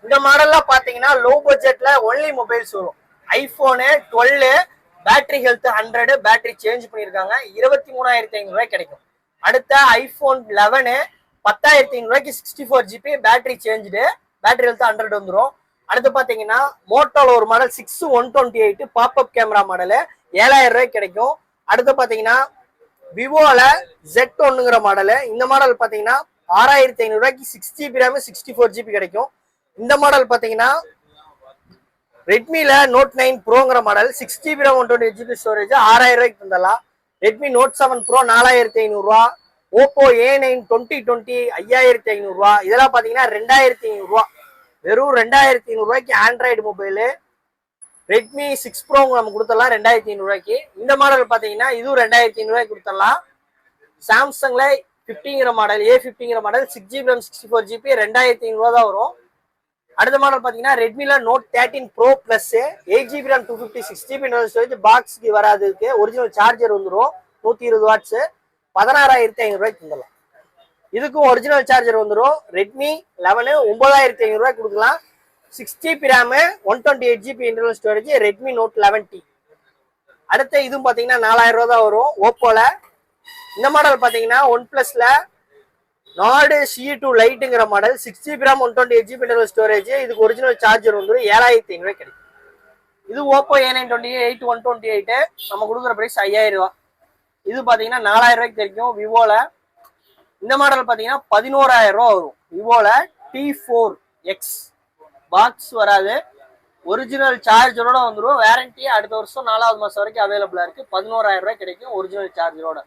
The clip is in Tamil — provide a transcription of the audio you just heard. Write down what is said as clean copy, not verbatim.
இந்த மாடல்லாம் பாத்தீங்கன்னா லோ பட்ஜெட்ல ஒன்லி மொபைல்ஸ் வரும். IPhone 12 battery health 100 battery change பண்ணியிருக்காங்க. 23,500 ரூபாய் கிடைக்கும். அடுத்த ஐபோன் 11 10,500 ரூபாய்க்கு 64 GB battery change battery health 100 வந்துடும். அடுத்து பாத்தீங்கன்னா மோட்டோல ஒரு மாடல் 6128 பாப்அப் கேமரா மாடலு 7,000 ரூபாய்க்கு கிடைக்கும். அடுத்து பாத்தீங்கன்னா விவோல Z1ங்கிற மாடலு, இந்த மாடல் பாத்தீங்கன்னா 6,500 ரூபாய்க்கு 6 GB ரேம் 64 GB கிடைக்கும். இந்த மாடல் பாத்தீங்கன்னா ரெட்மில நோட் 9 ப்ரோங்கிற model 6 GB RAM 128 GB storage 6,000 ரூபாய்க்கு தந்தலாம். ரெட்மி நோட் 7 ப்ரோ 4,500 ரூபா. ஓப்போ A9 2020 5,500 ரூபா. இதெல்லாம் பாத்தீங்கன்னா 2,500 ரூபா. வெறும் 2,500 ரூபாய்க்கு ஆண்ட்ராய்டு மொபைலு. ரெட்மி 6 ப்ரோ நம்ம கொடுத்துடலாம் 2,500 ரூபாய்க்கு. இந்த மாடல் பாத்தீங்கன்னா இதுவும் 2,500 ரூபாய்க்கு கொடுத்துடலாம். சாம்சங்ல 50ங்கிற மாடல் A50ங்கிற மாடல் 6 GB ரேம் 64 GB 2,500 ரூபா தான் வரும். அடுத்த மாடல் பாத்தீங்கன்னா ரெட்மில note 13 pro plus 8 GB RAM 256 GB storage பாக்ஸ்க்கு வராதுக்கு ஒரிஜினல் சார்ஜர் வந்துடும் 120 வாட்ஸ் 16,500 ரூபாய்க்கு தந்துடலாம். இதுக்கும் ஒரிஜினல் சார்ஜர் வந்துடும். ரெட்மி 11 9,500 ரூபாய்க்கு கொடுக்கலாம். 6 GB RAM 128 GB internal storage Redmi Note 11T. அடுத்த இதுவும் பாத்தீங்கன்னா 4,000 ரூபா தான் வரும். ஓப்போல இந்த மாடல் பாத்தீங்கன்னா ஒன் பிளஸ்ல நாடு C2 லைட்டுங்கிற model 6 GB RAM 128 GB internal storage இதுக்கு ஒரிஜினல் சார்ஜர் வந்துடும் 7,500 ரூபாய் கிடைக்கும். இது ஓப்போ A928 128 நம்ம கொடுக்குற பிரைஸ் 5,000 ரூபா. இது பாத்தீங்கன்னா 4,000 ரூபாய்க்கு கிடைக்கும். விவோல இந்த மாடல் பாத்தீங்கன்னா 11,000 ரூபா வரும். விவோல T4X பாக்ஸ் வராது, ஒரிஜினல் சார்ஜரோட வந்துடும். வாரண்டி அடுத்த வருஷம் 4வது மாசம் வரைக்கும் அவைலபிளா இருக்கு. 11,000 ரூபாய் கிடைக்கும் ஒரிஜினல் சார்ஜரோட.